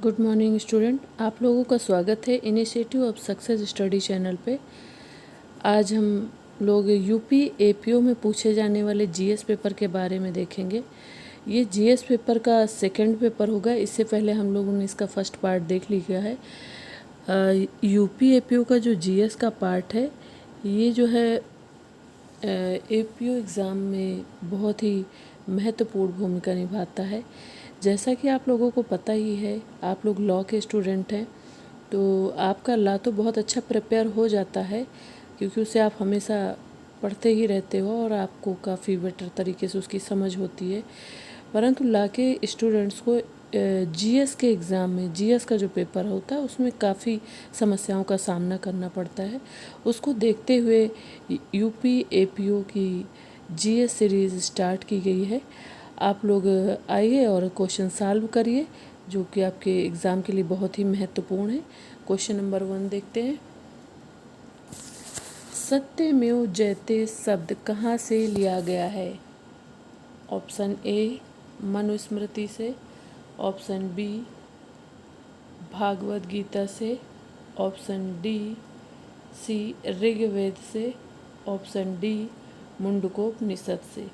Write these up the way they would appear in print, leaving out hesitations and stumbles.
Good morning student, आप लोगों का स्वागत है initiative of success study channel पे। आज हम लोग यूपी एपीओ में पूछे जाने वाले जीएस पेपर के बारे में देखेंगे। ये जीएस पेपर का सेकंड पेपर होगा। इससे पहले हम लोगों ने इसका फर्स्ट पार्ट देख लिया है। यूपी एपीओ का जो जीएस का पार्ट है, ये जो है एपीओ एग्ज़ाम में बहुत ही महत्वपूर्ण भूमिका निभाता है। जैसा कि आप लोगों को पता ही है, आप लोग लॉ के स्टूडेंट हैं, तो आपका लॉ तो बहुत अच्छा प्रिपेयर हो जाता है क्योंकि उसे आप हमेशा पढ़ते ही रहते हो और आपको काफ़ी बेटर तरीके से उसकी समझ होती है। परंतु लॉ के स्टूडेंट्स को जीएस के एग्ज़ाम में, जीएस का जो पेपर होता है उसमें काफ़ी समस्याओं का सामना करना पड़ता है। उसको देखते हुए यूपी एपीओ की जीएस सीरीज़ स्टार्ट की गई है। आप लोग आइए और क्वेश्चन सॉल्व करिए, जो कि आपके एग्ज़ाम के लिए बहुत ही महत्वपूर्ण है। क्वेश्चन नंबर 1 देखते हैं। सत्यमेव जयते शब्द कहाँ से लिया गया है? ऑप्शन ए मनुस्मृति से, ऑप्शन बी भागवत गीता से, ऑप्शन डी सी ऋग्वेद से, ऑप्शन डी मुंडकोपनिषद से।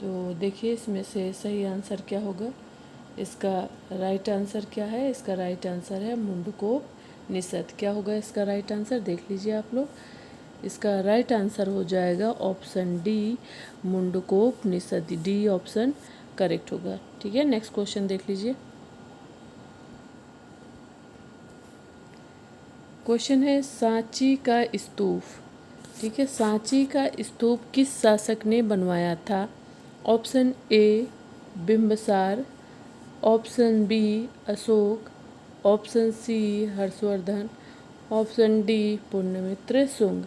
तो देखिए इसमें से सही आंसर क्या होगा। इसका राइट आंसर क्या है? इसका राइट आंसर है मुंडकोपनिषद। क्या होगा इसका राइट आंसर? देख लीजिए आप लोग। इसका राइट आंसर हो जाएगा option D Mundakopanishad. D option correct होगा। ठीक है, नेक्स्ट क्वेश्चन देख लीजिए। क्वेश्चन है सांची का स्तूप। ठीक है, सांची का स्तूप किस शासक ने बनवाया था? Option A Bimbisara, option B Ashoka, option C Harshavardhana, option D Pushyamitra Shunga.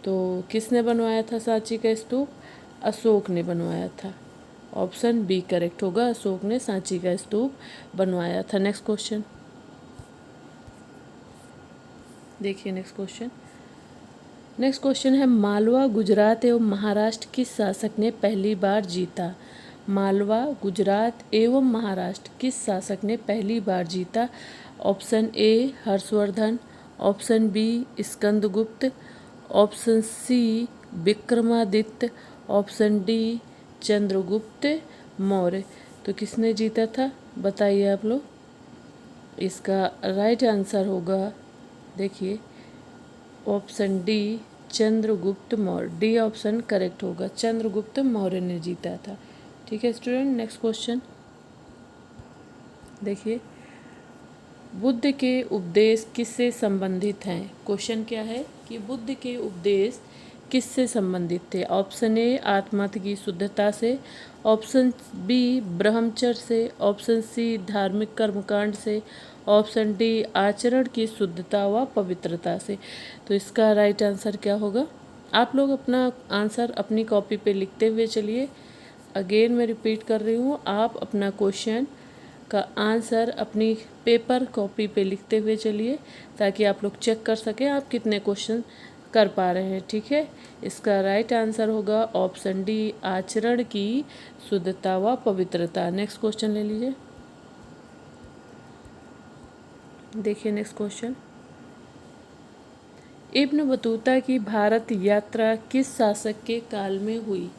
तो किसने बनवाया था सांची का स्तूप? अशोक ने बनवाया था। ऑप्शन बी करेक्ट होगा, अशोक ने सांची का स्तूप बनवाया था। नेक्स्ट क्वेश्चन देखिए। नेक्स्ट क्वेश्चन है मालवा गुजरात एवं महाराष्ट्र किस शासक ने पहली बार जीता? मालवा गुजरात एवं महाराष्ट्र किस शासक ने पहली बार जीता? Option A Harshvardhan, option B Skandagupta, option C Vikramaditya, option D Chandragupta Maurya. तो किसने जीता था बताइए आप लोग। इसका राइट आंसर होगा, देखिए, option D Chandragupta Maurya. D option correct होगा, चंद्रगुप्त मौर्य ने जीता था। ठीक है स्टूडेंट, नेक्स्ट क्वेश्चन देखिए। बुद्ध के उपदेश किससे संबंधित हैं? क्वेश्चन क्या है कि बुद्ध के उपदेश किससे संबंधित थे? ऑप्शन ए आत्मार्थ की शुद्धता से, ऑप्शन बी ब्रह्मचर्य से, ऑप्शन सी धार्मिक कर्मकांड से, ऑप्शन डी आचरण की शुद्धता व पवित्रता से। तो इसका राइट आंसर क्या होगा? आप लोग अपना आंसर अपनी कॉपी पे लिखते हुए चलिए। अगेन मैं रिपीट कर रही हूँ, आप अपना क्वेश्चन का आंसर अपनी पेपर कॉपी पे लिखते हुए चलिए ताकि आप लोग चेक कर सकें आप कितने क्वेश्चन कर पा रहे हैं। ठीक है, इसका राइट आंसर होगा ऑप्शन डी आचरण की शुद्धता व पवित्रता। नेक्स्ट क्वेश्चन ले लीजिए। देखिए नेक्स्ट क्वेश्चन। इब्न बतूता की भारत यात्रा किस शासक के काल में हुई?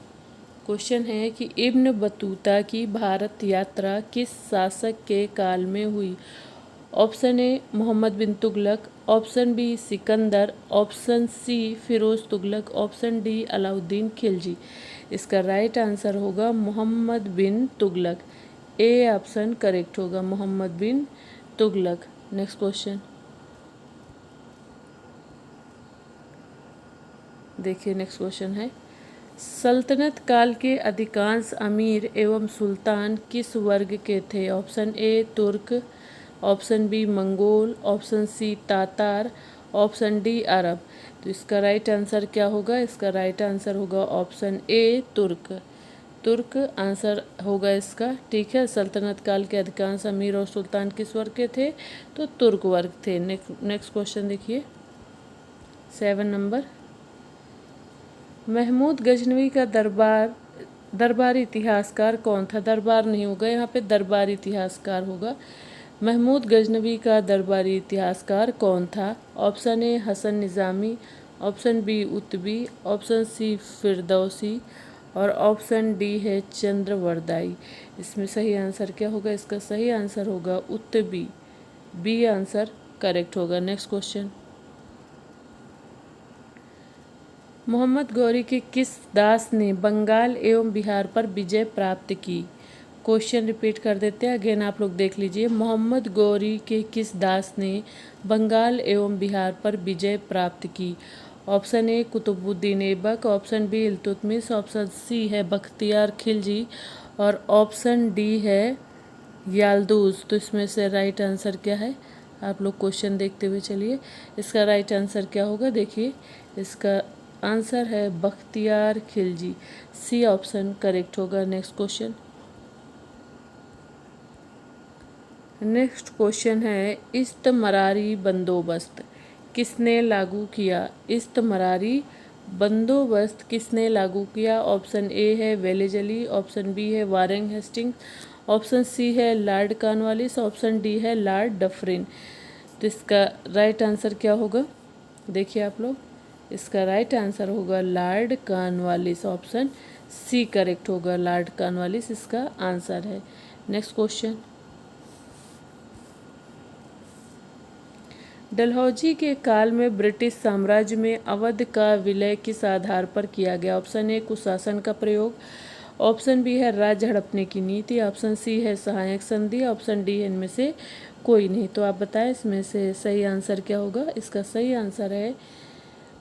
क्वेश्चन है कि इब्न बतूता की भारत यात्रा किस शासक के काल में हुई? Option A Mohammad bin Tughlaq, option B Sikandar, option C Firoz Tughlaq, option D Alauddin Khilji. इसका राइट आंसर होगा Mohammad bin Tughlaq. A option correct होगा, मोहम्मद बिन तुगलक। नेक्स्ट क्वेश्चन देखिए। नेक्स्ट क्वेश्चन है सल्तनत काल के अधिकांश अमीर एवं सुल्तान किस वर्ग के थे? ऑप्शन ए तुर्क, ऑप्शन बी मंगोल, ऑप्शन सी तातार, ऑप्शन डी अरब। तो इसका राइट आंसर क्या होगा? इसका राइट आंसर होगा ऑप्शन ए तुर्क। तुर्क आंसर होगा इसका। ठीक है, सल्तनत काल के अधिकांश अमीर और सुल्तान किस वर्ग के थे? तो तुर्क वर्ग थे। नेक्स्ट क्वेश्चन देखिए 7 नंबर। महमूद गजनवी का दरबारी इतिहासकार कौन था? दरबार नहीं होगा यहाँ पे, दरबारी इतिहासकार होगा। महमूद गजनवी का दरबारी इतिहासकार कौन था? Option A Hasan Nizami, option B Utbi, option C Firdausi और ऑप्शन डी है चंद्रवरदाई। इसमें सही आंसर क्या होगा? इसका सही आंसर होगा उत्बी। बी आंसर करेक्ट होगा। नेक्स्ट क्वेश्चन, मोहम्मद गौरी के किस दास ने बंगाल एवं बिहार पर विजय प्राप्त की? क्वेश्चन रिपीट कर देते हैं, अगेन आप लोग देख लीजिए। मोहम्मद गौरी के किस दास ने बंगाल एवं बिहार पर विजय प्राप्त की? Option A Qutbuddin Aibak, option B Iltutmish, option C है बख्तियार खिलजी और ऑप्शन डी है याल्दूज। तो इसमें से राइट आंसर क्या है? आप लोग क्वेश्चन देखते हुए चलिए। इसका राइट आंसर क्या होगा? देखिए, इसका आंसर है Bakhtiyar Khilji. C option correct होगा। नेक्स्ट क्वेश्चन, नेक्स्ट क्वेश्चन है इस्तमरारी बंदोबस्त किसने लागू किया? इस्तमरारी बंदोबस्त किसने लागू किया? ऑप्शन ए है वेलेजली, ऑप्शन बी है वारेन हेस्टिंग्स, ऑप्शन सी है लॉर्ड कॉर्नवालिस, ऑप्शन डी है लॉर्ड डफरिन। तो इसका राइट आंसर क्या होगा? देखिए आप लोग, इसका राइट आंसर होगा Lord Cornwallis. Option C correct होगा, लॉर्ड कॉर्नवालिस इसका आंसर है। नेक्स्ट क्वेश्चन, डलहौजी के काल में ब्रिटिश साम्राज्य में अवध का विलय किस आधार पर किया गया? ऑप्शन ए कुशासन का प्रयोग, ऑप्शन बी है राज्य हड़पने की नीति, ऑप्शन सी है सहायक संधि, ऑप्शन डी है इनमें से कोई नहीं। तो आप बताएं इसमें से सही आंसर क्या होगा? इसका सही आंसर है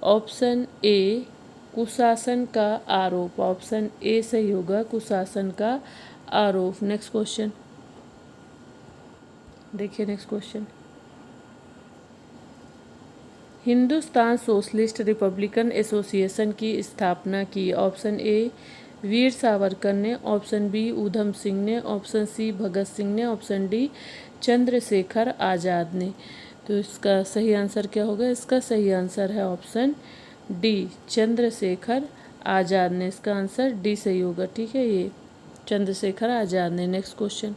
ऑप्शन ए कुशासन का आरोप। ऑप्शन ए सही होगा, कुशासन का आरोप। नेक्स्ट क्वेश्चन देखिए, next question, Hindustan socialist Republican association की स्थापना की? ऑप्शन ए वीर सावरकर ने, ऑप्शन बी ऊधम सिंह ने, ऑप्शन सी भगत सिंह ने, ऑप्शन डी चंद्रशेखर आज़ाद ने। तो इसका सही आंसर क्या होगा? इसका सही आंसर है ऑप्शन डी चंद्रशेखर आज़ाद ने। इसका आंसर डी सही होगा। ठीक है, ये चंद्रशेखर आज़ाद ने। नेक्स्ट क्वेश्चन,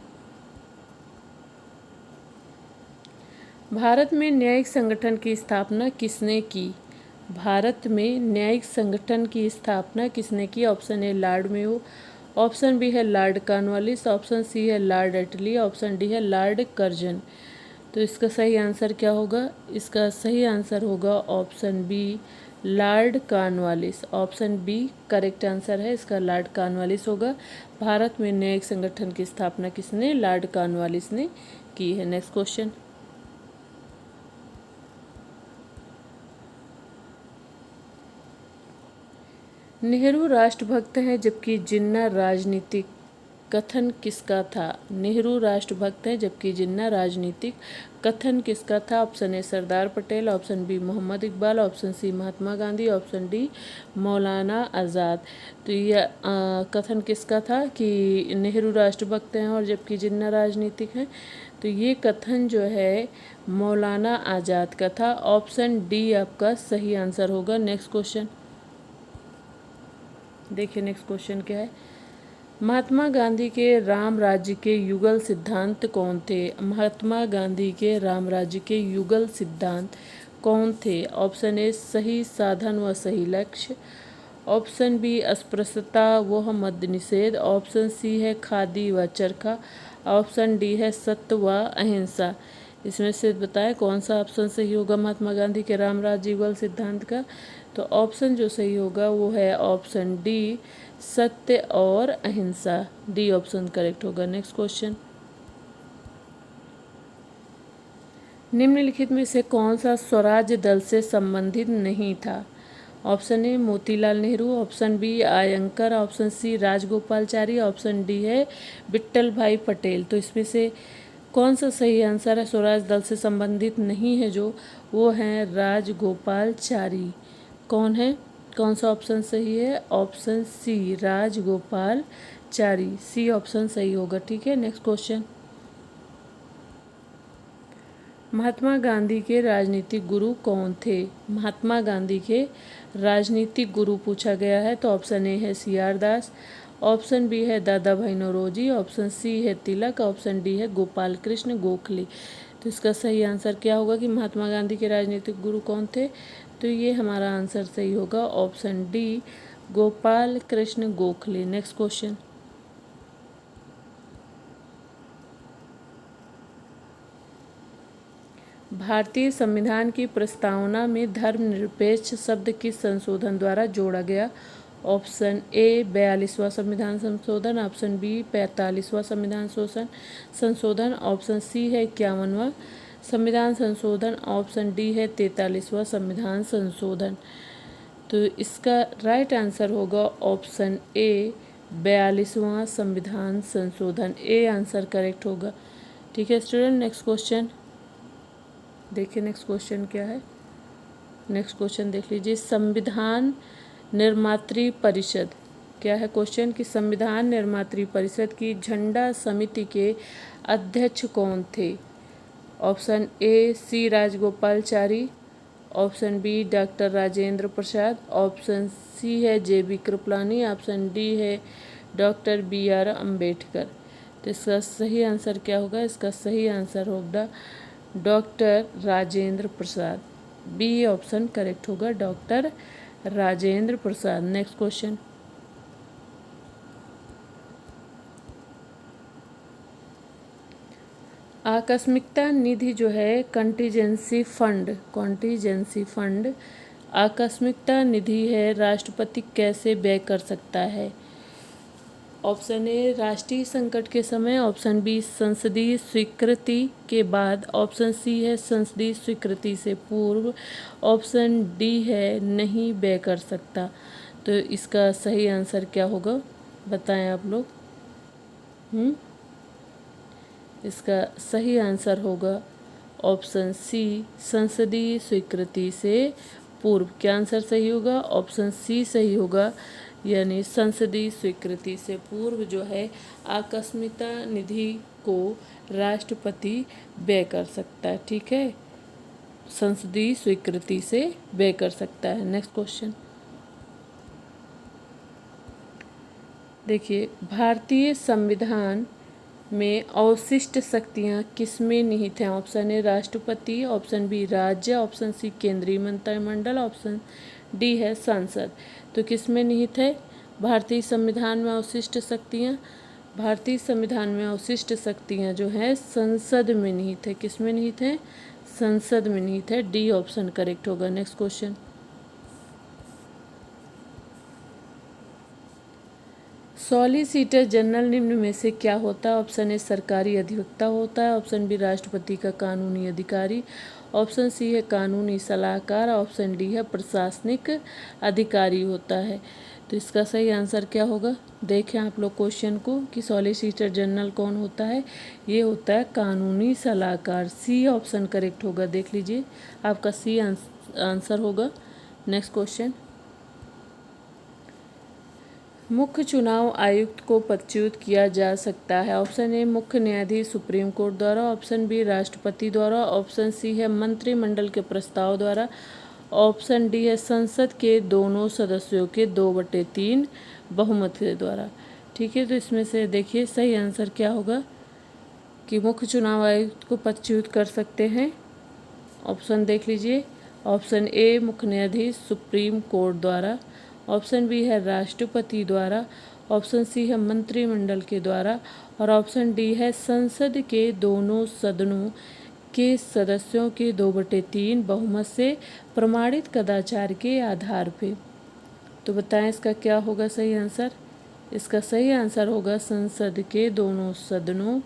भारत में न्यायिक संगठन की स्थापना किसने की? भारत में न्यायिक संगठन की स्थापना किसने की? Option A Lord Mayo, option B है लॉर्ड कॉर्नवालिस, ऑप्शन सी है लॉर्ड एटली, ऑप्शन डी है लॉर्ड कर्जन। तो इसका सही आंसर क्या होगा? इसका सही आंसर होगा option B Lord Cornwallis. Option B correct answer है, इसका लॉर्ड कॉर्नवालिस होगा। भारत में न्यायिक संगठन की स्थापना किसने? लॉर्ड कॉर्नवालिस ने की है। नेक्स्ट क्वेश्चन, नेहरू राष्ट्रभक्त हैं जबकि जिन्ना राजनीतिक कथन किसका था? नेहरू राष्ट्रभक्त हैं जबकि जिन्ना राजनीतिक कथन किसका था? Option A Sardar Patel, option B Mohammad Iqbal, option C Mahatma Gandhi, option D Maulana Azad. तो ये कथन किसका था कि नेहरू राष्ट्रभक्त हैं और जबकि जिन्ना राजनीतिक हैं? तो ये कथन जो है मौलाना आज़ाद का था। ऑप्शन डी आपका सही आंसर होगा। नेक्स्ट क्वेश्चन देखिए, नेक्स्ट क्वेश्चन क्या है? महात्मा गांधी के राम राज्य के युगल सिद्धांत कौन थे? महात्मा गांधी के राम राज्य के युगल सिद्धांत कौन थे? ऑप्शन ए सही साधन व सही लक्ष्य, ऑप्शन बी अस्पृश्यता व मद्य निषेध, ऑप्शन सी है खादी व चरखा, ऑप्शन डी है सत्य व अहिंसा। इसमें से बताएं कौन सा ऑप्शन सही होगा महात्मा गांधी के राम राज्य युगल सिद्धांत का? तो ऑप्शन जो सही होगा वो है ऑप्शन डी सत्य और अहिंसा। डी ऑप्शन करेक्ट होगा। नेक्स्ट क्वेश्चन, निम्नलिखित में से कौन सा स्वराज दल से संबंधित नहीं था? Option A Motilal Nehru, option B Ayyangar, option C Rajagopalachari, option D है विट्ठल भाई पटेल। तो इसमें से कौन सा सही आंसर है? स्वराज दल से संबंधित नहीं है जो, वो है राजगोपालचारी। कौन है? कौन सा ऑप्शन सही है? Option C Rajagopalachari. C option सही होगा। ठीक है, नेक्स्ट क्वेश्चन, महात्मा गांधी के राजनीतिक गुरु कौन थे? महात्मा गांधी के राजनीतिक गुरु पूछा गया है। तो ऑप्शन ए है सी आर दास, ऑप्शन बी है दादा भाई नौरोजी, ऑप्शन सी है तिलक, ऑप्शन डी है गोपाल कृष्ण गोखले। तो इसका सही आंसर क्या होगा कि महात्मा गांधी के राजनीतिक गुरु कौन थे? तो ये हमारा आंसर सही होगा option D, Gopal Krishna Gokhale. Next question, भारतीय संविधान की प्रस्तावना में धर्मनिरपेक्ष शब्द किस संशोधन द्वारा जोड़ा गया? ऑप्शन ए 42वां संविधान संशोधन, ऑप्शन बी 45वां संविधान संशोधन, ऑप्शन सी है 51वां संविधान संशोधन, ऑप्शन डी है 43वां संविधान संशोधन। तो इसका राइट आंसर होगा ऑप्शन ए 42वां संविधान संशोधन। ए आंसर करेक्ट होगा। ठीक है स्टूडेंट, नेक्स्ट क्वेश्चन देखिए। नेक्स्ट क्वेश्चन क्या है? नेक्स्ट क्वेश्चन देख लीजिए। संविधान निर्मात्री परिषद, क्या है क्वेश्चन कि संविधान निर्मात्री परिषद की झंडा समिति के अध्यक्ष कौन थे? Option A C Rajagopalachari, option B doctor Rajendra Prasad, option C है J B Kripalani, option D है डॉक्टर बी आर अम्बेडकर। तो इसका सही आंसर क्या होगा? इसका सही आंसर होगा डॉक्टर राजेंद्र प्रसाद। बी ऑप्शन करेक्ट होगा, डॉक्टर राजेंद्र प्रसाद। नेक्स्ट क्वेश्चन, आकस्मिकता निधि जो है कंटीजेंसी फंड आकस्मिकता निधि है, राष्ट्रपति कैसे व्यय कर सकता है? ऑप्शन ए राष्ट्रीय संकट के समय, ऑप्शन बी संसदीय स्वीकृति के बाद, ऑप्शन सी है संसदीय स्वीकृति से पूर्व, ऑप्शन डी है नहीं व्यय कर सकता। तो इसका सही आंसर क्या होगा बताएं आप लोग। इसका सही आंसर होगा ऑप्शन सी संसदीय स्वीकृति से पूर्व। क्या आंसर सही होगा? ऑप्शन सी सही होगा, यानी संसदीय स्वीकृति से पूर्व जो है आकस्मिकता निधि को राष्ट्रपति व्यय कर सकता है। ठीक है, संसदीय स्वीकृति से व्यय कर सकता है। नेक्स्ट क्वेश्चन देखिए, भारतीय संविधान में अवशिष्ट शक्तियाँ किसमें निहित हैं? ऑप्शन ए राष्ट्रपति, ऑप्शन बी राज्य, ऑप्शन सी केंद्रीय मंत्रिमंडल, ऑप्शन डी है संसद। तो किसमें निहित है भारतीय संविधान में अवशिष्ट शक्तियाँ? भारतीय संविधान में अवशिष्ट शक्तियाँ जो है संसद में निहित है। किसमें निहित है? संसद में निहित है। डी ऑप्शन करेक्ट होगा। नेक्स्ट क्वेश्चन, सॉलिसिटर जनरल निम्न में से क्या होता है? ऑप्शन ए सरकारी अधिवक्ता होता है, ऑप्शन बी राष्ट्रपति का कानूनी अधिकारी, ऑप्शन सी है कानूनी सलाहकार, ऑप्शन डी है प्रशासनिक अधिकारी होता है। तो इसका सही आंसर क्या होगा? देखें आप लोग क्वेश्चन को कि सॉलिसिटर जनरल कौन होता है? ये होता है कानूनी सलाहकार। सी ऑप्शन करेक्ट होगा। देख लीजिए, आपका सी आंसर होगा। नेक्स्ट क्वेश्चन, मुख्य चुनाव आयुक्त को पदच्युत किया जा सकता है? ऑप्शन ए मुख्य न्यायाधीश सुप्रीम कोर्ट द्वारा, ऑप्शन बी राष्ट्रपति द्वारा, ऑप्शन सी है मंत्रिमंडल के प्रस्ताव द्वारा, ऑप्शन डी है संसद के दोनों सदस्यों के 2/3 बहुमत के द्वारा। ठीक है, तो इसमें से देखिए सही आंसर क्या होगा कि मुख्य चुनाव आयुक्त को पदच्युत कर सकते हैं। ऑप्शन देख लीजिए, ऑप्शन ए मुख्य न्यायाधीश सुप्रीम कोर्ट द्वारा, ऑप्शन बी है राष्ट्रपति द्वारा, ऑप्शन सी है मंत्रिमंडल के द्वारा, और ऑप्शन डी है संसद के दोनों सदनों के सदस्यों के 2/3 बहुमत से प्रमाणित कदाचार के आधार पे। तो बताएं इसका क्या होगा सही आंसर? इसका सही आंसर होगा संसद के दोनों सदनों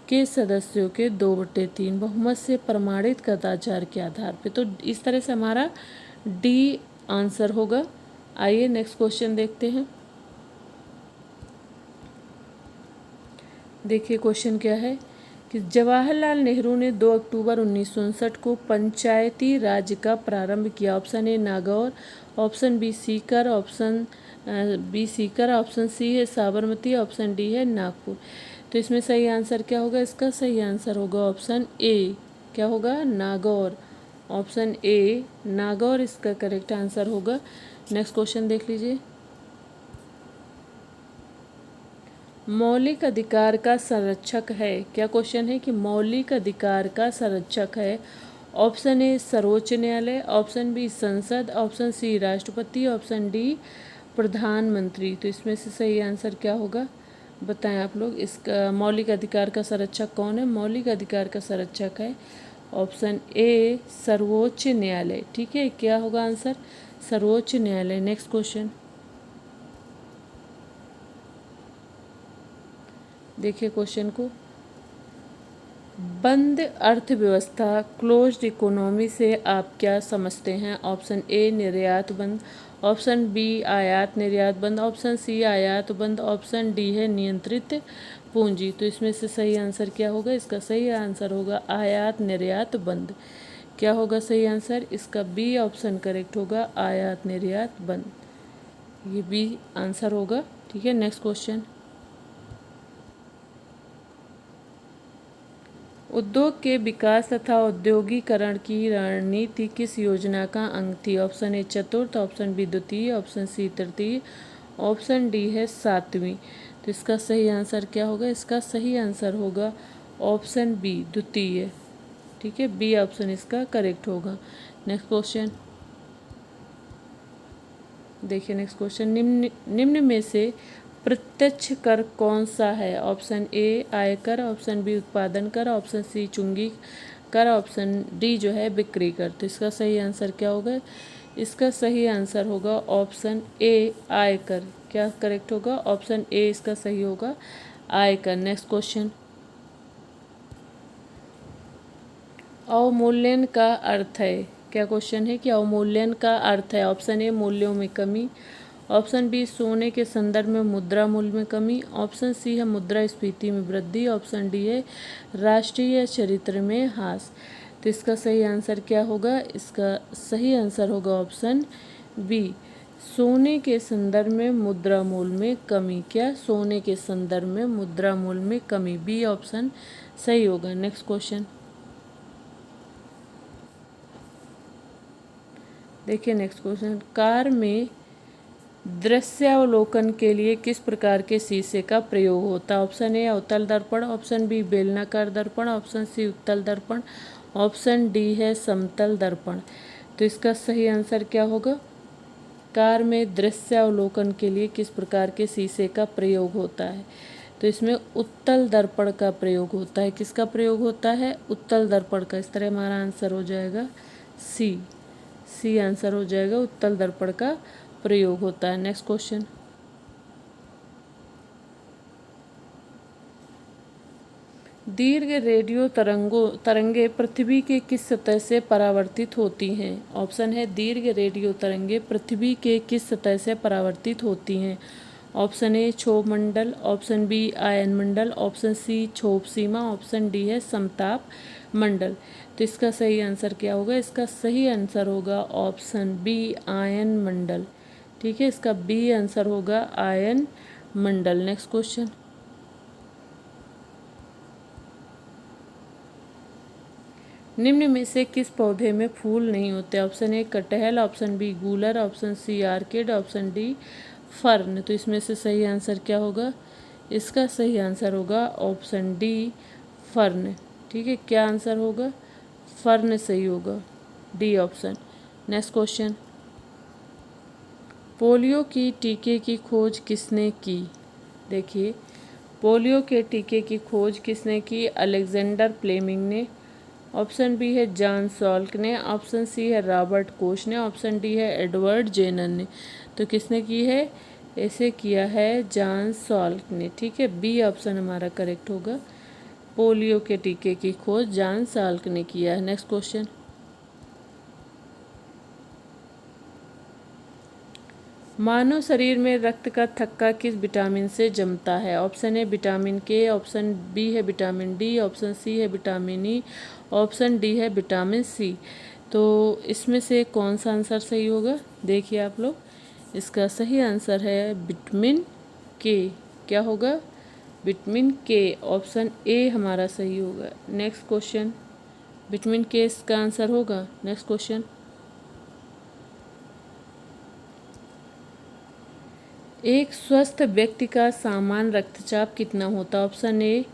के सदस्यों के 2/3 बहुमत से प्रमाणित कदाचार के आधार पे। तो इस तरह से हमारा डी आंसर होगा। आइए नेक्स्ट क्वेश्चन देखते हैं। देखिए क्वेश्चन क्या है कि जवाहरलाल नेहरू ने 2 अक्टूबर 1959 को पंचायती राज का प्रारंभ किया। Option A Nagaur, option B Sikar, option C है साबरमती, ऑप्शन डी है नागपुर। तो इसमें सही आंसर क्या होगा? इसका सही आंसर होगा ऑप्शन ए। क्या होगा? नागौर। ऑप्शन ए नागौर इसका करेक्ट आंसर होगा। नेक्स्ट क्वेश्चन देख लीजिए। मौलिक अधिकार का संरक्षक है। क्या क्वेश्चन है कि मौलिक अधिकार का संरक्षक है? ऑप्शन ए सर्वोच्च न्यायालय, ऑप्शन बी संसद, ऑप्शन सी राष्ट्रपति, ऑप्शन डी प्रधानमंत्री। तो इसमें से सही आंसर क्या होगा बताएं आप लोग। इसका मौलिक अधिकार का संरक्षक कौन है? मौलिक अधिकार का संरक्षक है ऑप्शन ए सर्वोच्च न्यायालय। ठीक है, क्या होगा आंसर? सर्वोच्च न्यायालय। नेक्स्ट क्वेश्चन देखिए क्वेश्चन को। बंद अर्थव्यवस्था क्लोज्ड इकोनॉमी से आप क्या समझते हैं? ऑप्शन ए निर्यात बंद, ऑप्शन बी आयात निर्यात बंद, ऑप्शन सी आयात बंद, ऑप्शन डी है नियंत्रित पूंजी। तो इसमें से सही आंसर क्या होगा? इसका सही आंसर होगा आयात निर्यात बंद। क्या होगा सही आंसर? इसका बी ऑप्शन करेक्ट होगा, आयात निर्यात बंद। ये बी आंसर होगा। ठीक है, नेक्स्ट क्वेश्चन। उद्योग के विकास तथा औद्योगिकरण की रणनीति किस योजना का अंग थी? ऑप्शन ए चतुर्थ, ऑप्शन बी द्वितीय, ऑप्शन सी तृतीय, ऑप्शन डी है सातवीं। तो इसका सही आंसर क्या होगा? इसका सही आंसर होगा ऑप्शन बी द्वितीय। ठीक है, बी ऑप्शन इसका करेक्ट होगा। नेक्स्ट क्वेश्चन देखिए। नेक्स्ट क्वेश्चन, निम्न में से प्रत्यक्ष कर कौन सा है? ऑप्शन ए आयकर, ऑप्शन बी उत्पादन कर, ऑप्शन सी चुंगी कर, ऑप्शन डी जो है बिक्री कर। तो इसका सही आंसर क्या होगा? इसका सही आंसर होगा ऑप्शन ए आयकर। क्या करेक्ट होगा? ऑप्शन ए इसका सही होगा, आयकर। नेक्स्ट क्वेश्चन, अवमूल्यन का अर्थ है। क्या क्वेश्चन है कि अवमूल्यन का अर्थ है? ऑप्शन ए मूल्यों में कमी, ऑप्शन बी सोने के संदर्भ में मुद्रा मूल्य में कमी, ऑप्शन सी है मुद्रास्फीति में वृद्धि, ऑप्शन डी है राष्ट्रीय चरित्र में ह्रास। तो इसका सही आंसर क्या होगा? इसका सही आंसर होगा ऑप्शन बी सोने के संदर्भ में मुद्रा मूल्य में कमी। क्या? सोने के संदर्भ में मुद्रा मूल्य में कमी। बी ऑप्शन सही होगा। नेक्स्ट क्वेश्चन देखिए। नेक्स्ट क्वेश्चन, कार में दृश्यावलोकन के लिए किस प्रकार के शीशे का प्रयोग होता है? ऑप्शन ए अवतल दर्पण, ऑप्शन बी बेलनाकार दर्पण, ऑप्शन सी उत्तल दर्पण, ऑप्शन डी है समतल दर्पण। तो इसका सही आंसर क्या होगा? कार में दृश्यावलोकन के लिए किस प्रकार के शीशे का प्रयोग होता है? तो इसमें उत्तल दर्पण का प्रयोग होता है। किसका प्रयोग होता है? उत्तल दर्पण का। इस तरह हमारा आंसर हो जाएगा सी आंसर हो जाएगा, उत्तल दर्पण का प्रयोग होता है। नेक्स्ट क्वेश्चन, दीर्घ रेडियो तरंगे पृथ्वी के किस सतह से परावर्तित होती हैं? ऑप्शन है दीर्घ रेडियो तरंगे पृथ्वी के किस सतह से परावर्तित होती हैं? ऑप्शन ए क्षोभ मंडल, ऑप्शन बी आयन मंडल, ऑप्शन सी क्षोभ सीमा, ऑप्शन डी है समताप मंडल। तो इसका सही आंसर क्या होगा? इसका सही आंसर होगा ऑप्शन बी आयन मंडल। ठीक है, इसका बी आंसर होगा आयन मंडल। नेक्स्ट क्वेश्चन, निम्न में से किस पौधे में फूल नहीं होते? ऑप्शन ए कटहल, ऑप्शन बी गूलर, option C orchid, option D fern. तो इसमें से सही आंसर क्या होगा? इसका सही आंसर होगा ऑप्शन डी फर्न। ठीक है, क्या आंसर होगा? फर्न सही होगा, D option. Next question, polio की टीके की खोज किसने की? देखिए, पोलियो के टीके की खोज किसने की? अलेक्जेंडर फ्लेमिंग ने, ऑप्शन बी है जॉन सॉल्क ने, ऑप्शन सी है रॉबर्ट कोच ने, ऑप्शन डी है एडवर्ड जेनर ने। तो किसने की है? ऐसे किया है जॉन सॉल्क ने। ठीक है, बी ऑप्शन हमारा करेक्ट होगा, पोलियो के टीके की खोज जॉन सॉल्क ने किया है। नेक्स्ट क्वेश्चन, मानव शरीर में रक्त का थक्का किस विटामिन से जमता है? ऑप्शन ए विटामिन के, ऑप्शन बी है विटामिन डी, ऑप्शन सी है विटामिन ई, ऑप्शन डी है विटामिन सी। तो इसमें से कौन सा आंसर सही होगा? देखिए आप लोग, इसका सही आंसर है विटामिन के। क्या होगा? विटामिन के, ऑप्शन ए हमारा सही होगा। नेक्स्ट क्वेश्चन, विटामिन के इसका आंसर होगा। नेक्स्ट क्वेश्चन, एक स्वस्थ व्यक्ति का सामान्य रक्तचाप कितना होता है? ऑप्शन ए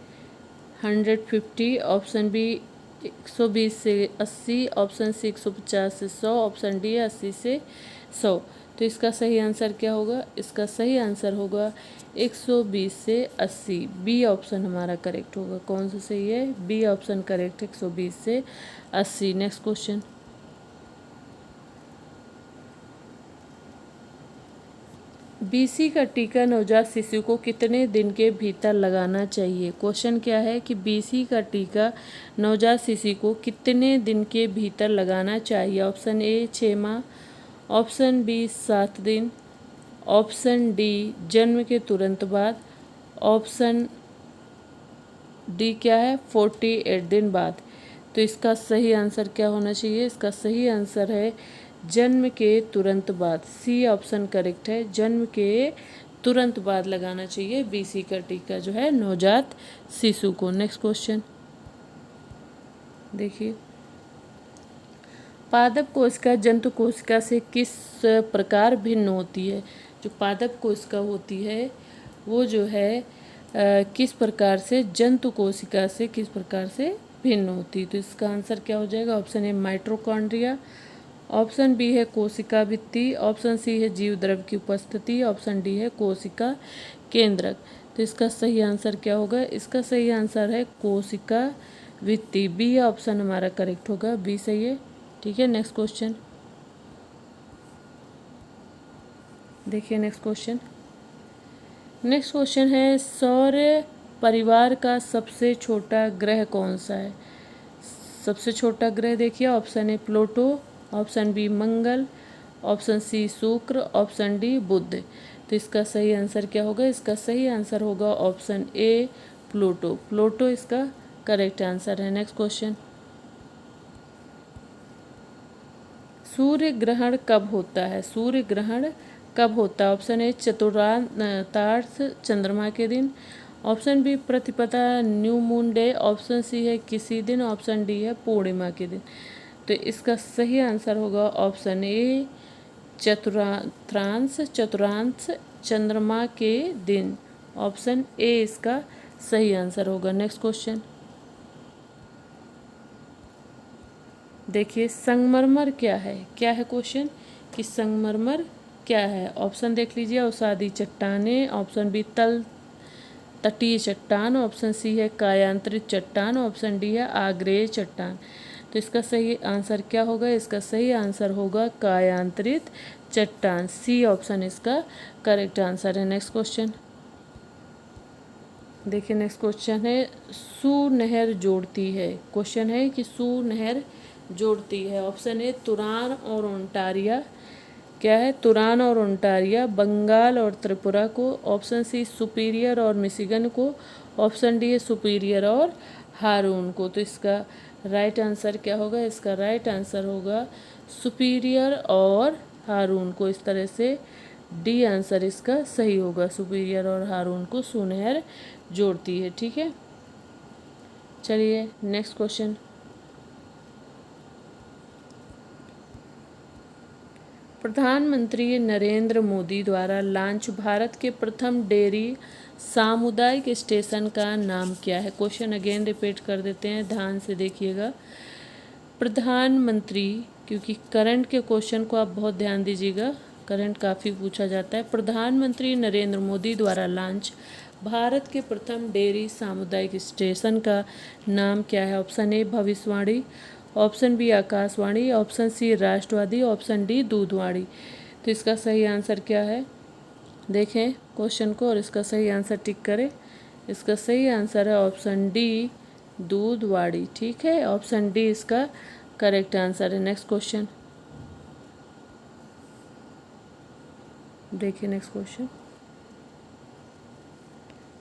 150, ऑप्शन बी 120 से 80, ऑप्शन सी 150 से 100, ऑप्शन डी 80 से 100। तो इसका सही आंसर क्या होगा? इसका सही आंसर होगा 120 से 80। बी ऑप्शन हमारा करेक्ट होगा। कौन सा सही है? बी ऑप्शन करेक्ट, 120 से 80। Next question. बीसी का टीका नवजात शिशु को कितने दिन के भीतर लगाना चाहिए? क्वेश्चन क्या है कि बीसी का टीका नवजात शिशु को कितने दिन के भीतर लगाना चाहिए? ऑप्शन ए 6 माह, ऑप्शन बी 7 दिन, ऑप्शन डी जन्म के तुरंत बाद, ऑप्शन डी क्या है 48 दिन बाद। तो इसका सही आंसर क्या होना चाहिए? इसका सही आंसर है जन्म के तुरंत बाद। सी ऑप्शन करेक्ट है, जन्म के तुरंत बाद लगाना चाहिए बीसी का टीका जो है नवजात शिशु को। नेक्स्ट क्वेश्चन देखिए, पादप कोशिका जंतु कोशिका से किस प्रकार भिन्न होती है? जो पादप कोशिका होती है वो जो है किस प्रकार से जंतु कोशिका से किस प्रकार से भिन्न होती है? तो इसका आंसर क्या हो जाएगा? Option A mitochondria, option B है कोशिका भित्ति, ऑप्शन सी है जीव द्रव्य की उपस्थिति, ऑप्शन डी है कोशिका केंद्रक। तो इसका सही आंसर क्या होगा? इसका सही आंसर है कोशिका भित्ति। बी ऑप्शन हमारा करेक्ट होगा, बी सही है। ठीक है, नेक्स्ट क्वेश्चन देखिए। नेक्स्ट क्वेश्चन है सौर परिवार का सबसे छोटा ग्रह कौन सा है? सबसे छोटा ग्रह देखिए, option A Pluto, option B Mangal, option C Shukra, option D बुध। तो इसका सही आंसर क्या होगा? इसका सही आंसर होगा ऑप्शन ए प्लूटो। प्लूटो इसका करेक्ट आंसर है। नेक्स्ट क्वेश्चन, सूर्य ग्रहण कब होता है? सूर्य ग्रहण कब होता है? ऑप्शन ए चतुर्थांश चंद्रमा के दिन, ऑप्शन बी प्रतिपदा new moon day, option C है किसी दिन, ऑप्शन डी है पूर्णिमा के दिन। तो इसका सही आंसर होगा ऑप्शन ए चतुर्थांश चंद्रमा के दिन। ऑप्शन ए इसका सही आंसर होगा। नेक्स्ट क्वेश्चन देखिए, संगमरमर क्या है? क्या है क्वेश्चन कि संगमरमर क्या है? ऑप्शन देख लीजिए, अवसादी चट्टानें, ऑप्शन बी तटीय चट्टान, ऑप्शन सी है कायांतरित चट्टान, ऑप्शन डी है आग्नेय चट्टान। तो इसका सही आंसर क्या होगा? इसका सही आंसर होगा कायांतरित चट्टान। सी ऑप्शन इसका करेक्ट आंसर है। नेक्स्ट क्वेश्चन देखिए, नेक्स्ट क्वेश्चन है सू नहर जोड़ती है। क्वेश्चन है कि सू नहर जोड़ती है। ऑप्शन ए तुरान और ओंटारिया, क्या है? तुरान और ओंटारिया, बंगाल और त्रिपुरा को, ऑप्शन सी सुपीरियर और मिशिगन को, ऑप्शन डी है सुपीरियर और हारून को। तो इसका राइट आंसर क्या होगा? इसका राइट आंसर होगा सुपीरियर और हारून को। इस तरह से डी आंसर इसका सही होगा, सुपीरियर और हारून को सू नहर जोड़ती है। ठीक है, चलिए नेक्स्ट क्वेश्चन। प्रधानमंत्री नरेंद्र मोदी द्वारा लॉन्च भारत के प्रथम डेयरी सामुदायिक स्टेशन का नाम क्या है? क्वेश्चन अगेन रिपीट कर देते हैं, ध्यान से देखिएगा। प्रधानमंत्री, क्योंकि करंट के क्वेश्चन को आप बहुत ध्यान दीजिएगा, करंट काफ़ी पूछा जाता है। प्रधानमंत्री नरेंद्र मोदी द्वारा लॉन्च भारत के प्रथम डेयरी सामुदायिक स्टेशन का नाम क्या है? ऑप्शन ए भविष्यवाणी, ऑप्शन बी आकाशवाणी, ऑप्शन सी राष्ट्रवादी, ऑप्शन डी दूधवाणी। तो इसका सही आंसर क्या है? देखें क्वेश्चन को और इसका सही आंसर टिक करें। इसका सही आंसर है ऑप्शन डी दूधवाड़ी। ठीक है, ऑप्शन डी इसका करेक्ट आंसर है। नेक्स्ट क्वेश्चन देखिए। नेक्स्ट क्वेश्चन,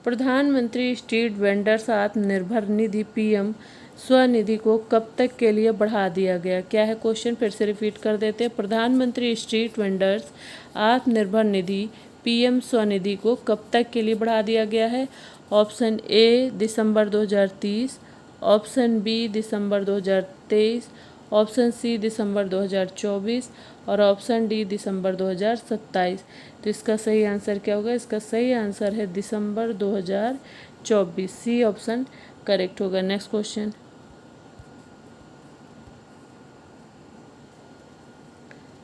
प्रधानमंत्री street vendors Atmanirbhar Nidhi PM Svanidhi को कब तक के लिए बढ़ा दिया गया? क्या है क्वेश्चन? फिर से रिपीट कर देते हैं। प्रधानमंत्री street vendors Atmanirbhar Nidhi PM Svanidhi को कब तक के लिए बढ़ा दिया गया है? ऑप्शन ए दिसंबर 2030, ऑप्शन बी दिसंबर 2023, ऑप्शन सी दिसंबर 2024 और ऑप्शन डी दिसंबर 2027। तो इसका सही आंसर क्या होगा? इसका सही आंसर है दिसंबर 2024। सी ऑप्शन करेक्ट होगा। नेक्स्ट क्वेश्चन,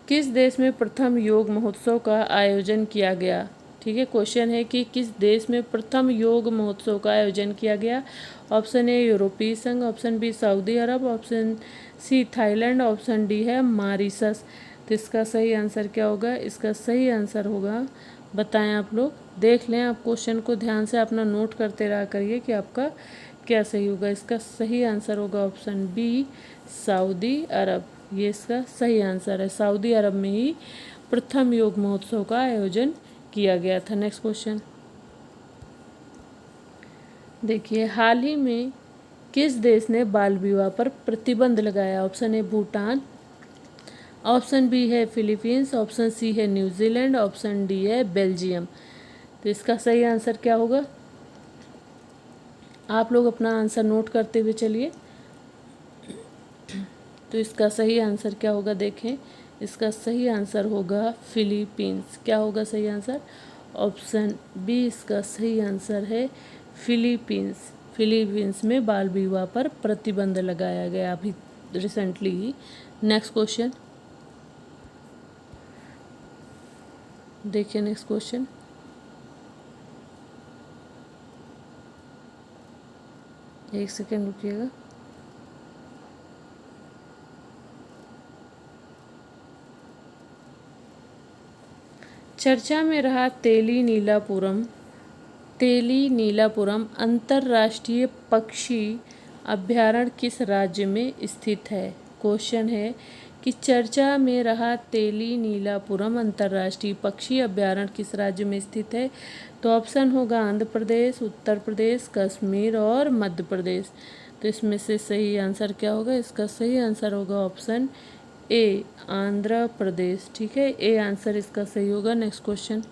किस देश में प्रथम योग महोत्सव का आयोजन किया गया? ठीक है, क्वेश्चन है कि किस देश में प्रथम योग महोत्सव का आयोजन किया गया? ऑप्शन ए यूरोपीय संघ, ऑप्शन बी सऊदी अरब, option C Thailand, option D है मॉरिशस। तो इसका सही आंसर क्या होगा? इसका सही आंसर होगा, बताएं आप लोग, देख लें, आप क्वेश्चन को ध्यान से अपना नोट करते रहा करिए कि आपका क्या सही होगा। इसका सही आंसर होगा ऑप्शन बी सऊदी अरब। ये इसका सही आंसर है। सऊदी अरब में ही प्रथम योग महोत्सव का आयोजन किया गया था। नेक्स्ट क्वेश्चन देखिए, हाल ही में किस देश ने बाल विवाह पर प्रतिबंध लगाया? Option A Bhutan, option B है फिलीपींस, ऑप्शन सी है न्यूजीलैंड, ऑप्शन डी है बेल्जियम। तो इसका सही आंसर क्या होगा? आप लोग अपना आंसर नोट करते हुए चलिए। तो इसका सही आंसर क्या होगा? देखें, इसका सही आंसर होगा फिलीपींस। क्या होगा सही आंसर? ऑप्शन बी इसका सही आंसर है फिलीपींस। फिलीपींस में बाल विवाह पर प्रतिबंध लगाया गया अभी रिसेंटली ही। नेक्स्ट क्वेश्चन देखिए, नेक्स्ट क्वेश्चन, एक सेकेंड रुकिएगा। चर्चा में रहा तेली नीलापुरम अंतर्राष्ट्रीय पक्षी अभयारण्य किस राज्य में स्थित है? क्वेश्चन है कि चर्चा में रहा तेली नीलापुरम अंतर्राष्ट्रीय पक्षी अभयारण्य किस राज्य में स्थित है? तो ऑप्शन होगा आंध्र प्रदेश, उत्तर प्रदेश, कश्मीर और मध्य प्रदेश। तो इसमें से सही आंसर क्या होगा? इसका सही आंसर होगा ऑप्शन ए आंध्र प्रदेश। ठीक है, ए आंसर इसका सही होगा। Next question,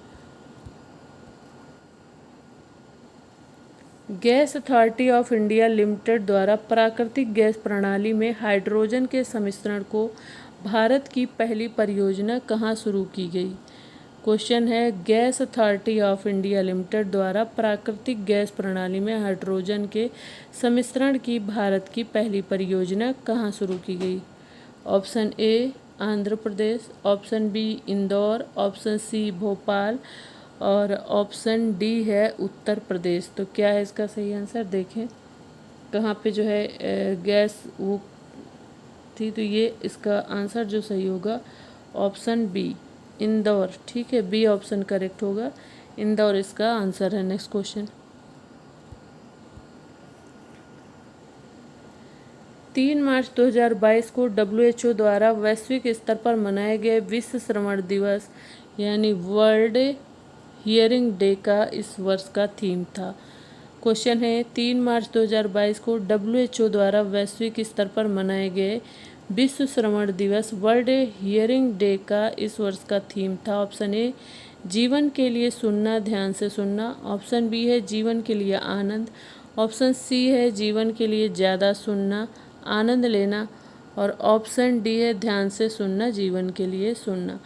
gas authority of India limited द्वारा प्राकृतिक गैस प्रणाली में हाइड्रोजन के सम्मिश्रण को भारत की पहली परियोजना कहाँ शुरू की गई? क्वेश्चन है, gas authority of India limited द्वारा प्राकृतिक गैस प्रणाली में हाइड्रोजन के सम्मिश्रण की भारत की पहली परियोजना कहाँ शुरू की गई? Option A Andhra Pradesh, option B Indore, option C Bhopal और ऑप्शन डी है उत्तर प्रदेश। तो क्या है इसका सही आंसर? देखें कहाँ पे जो है गैस वो थी। तो ये इसका आंसर जो सही होगा ऑप्शन बी इंदौर। ठीक है, बी ऑप्शन करेक्ट होगा, इंदौर इसका आंसर है। नेक्स्ट क्वेश्चन, 3 मार्च 2022 को WHO द्वारा वैश्विक स्तर पर मनाए गए विश्व श्रवण दिवस यानी वर्ल्ड हियरिंग डे का इस वर्ष का थीम था। क्वेश्चन है, 3 मार्च 2022 को WHO द्वारा वैश्विक स्तर पर मनाए गए विश्व श्रवण दिवस वर्ल्ड हियरिंग डे का इस वर्ष का थीम था। ऑप्शन ए जीवन के लिए सुनना, ध्यान से सुनना, ऑप्शन बी है जीवन के लिए आनंद, ऑप्शन सी है जीवन के लिए ज़्यादा सुनना, आनंद लेना, और ऑप्शन डी है ध्यान से सुनना, जीवन के लिए सुनना।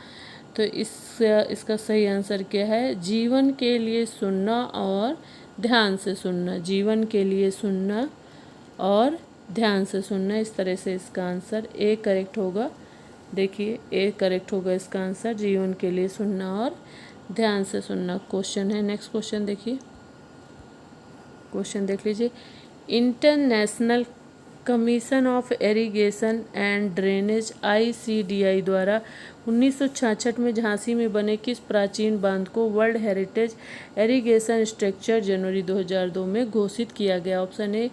तो इसका सही आंसर क्या है? जीवन के लिए सुनना और ध्यान से सुनना। जीवन के लिए सुनना और ध्यान से सुनना, इस तरह से इसका आंसर ए करेक्ट होगा। देखिए ए करेक्ट होगा इसका आंसर, जीवन के लिए सुनना और ध्यान से सुनना। क्वेश्चन है, नेक्स्ट क्वेश्चन देखिए, क्वेश्चन देख लीजिए, international commission of irrigation and drainage ICDI द्वारा 1966 में झांसी में बने किस प्राचीन बांध को वर्ल्ड हेरिटेज इरिगेशन स्ट्रक्चर जनवरी 2002 में घोषित किया गया? ऑप्शन ए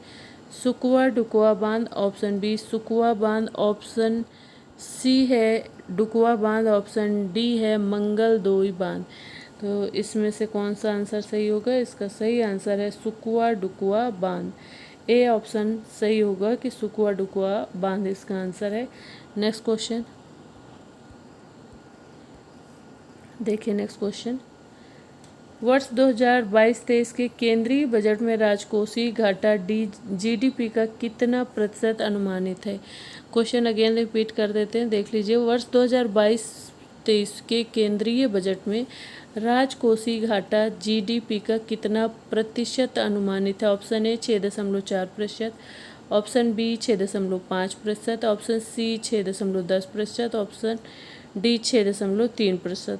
सुकुआ डुकुआ बांध, ऑप्शन बी सुकुआ बांध, ऑप्शन सी है डुकुआ बांध, ऑप्शन डी है मंगल दोई बांध। तो इसमें से कौन सा आंसर सही होगा? इसका सही आंसर है सुकुआ डुकुआ बांध। ए ऑप्शन सही होगा कि सुकुआ डुकुआ बांध इसका आंसर है। नेक्स्ट क्वेश्चन देखिए, नेक्स्ट क्वेश्चन, वर्ष 2022-23 के केंद्रीय बजट में राजकोषीय घाटा जीडीपी का कितना प्रतिशत अनुमानित है। क्वेश्चन अगेन रिपीट कर देते हैं, देख लीजिए। वर्ष 2022-23 के केंद्रीय बजट में राजकोषीय घाटा जीडीपी का कितना प्रतिशत अनुमानित है। Option A 6.4%, option B 6.5%, option C 6.10%, option D 6.3%।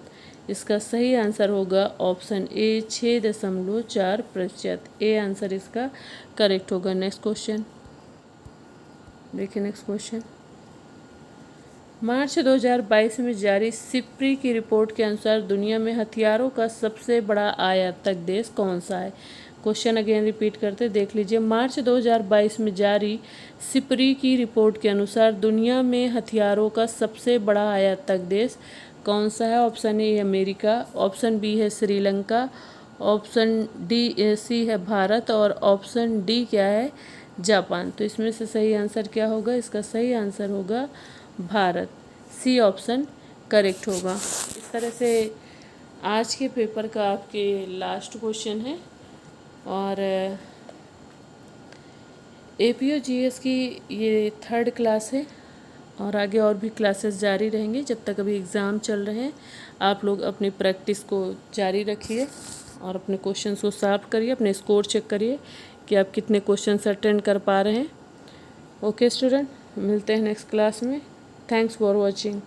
इसका सही आंसर होगा ऑप्शन ए 6.4%। ए आंसर इसका करेक्ट होगा। नेक्स्ट क्वेश्चन देखिए। नेक्स्ट क्वेश्चन, मार्च 2022 में जारी सिप्री की रिपोर्ट के अनुसार दुनिया में हथियारों का सबसे बड़ा आयातक देश कौन सा है। क्वेश्चन अगेन रिपीट करते देख लीजिए। मार्च 2022 में जारी सिप्री की रिपोर्ट के अनुसार दुनिया में हथियारों का सबसे बड़ा आयातक देश कौन सा है। Option A America, option B है श्रीलंका, ऑप्शन डी सी है भारत और ऑप्शन डी क्या है, जापान। तो इसमें से सही आंसर क्या होगा। इसका सही आंसर होगा भारत। सी ऑप्शन करेक्ट होगा। इस तरह से आज के पेपर का आपके लास्ट क्वेश्चन है और एपीओ जीएस की ये 3rd क्लास है और आगे और भी क्लासेस जारी रहेंगे जब तक अभी एग्ज़ाम चल रहे हैं। आप लोग अपनी प्रैक्टिस को जारी रखिए और अपने क्वेश्चंस को सॉल्व करिए, अपने स्कोर चेक करिए कि आप कितने क्वेश्चंस अटेंड कर पा रहे हैं। ओके स्टूडेंट, मिलते हैं नेक्स्ट क्लास में। Thanks for watching.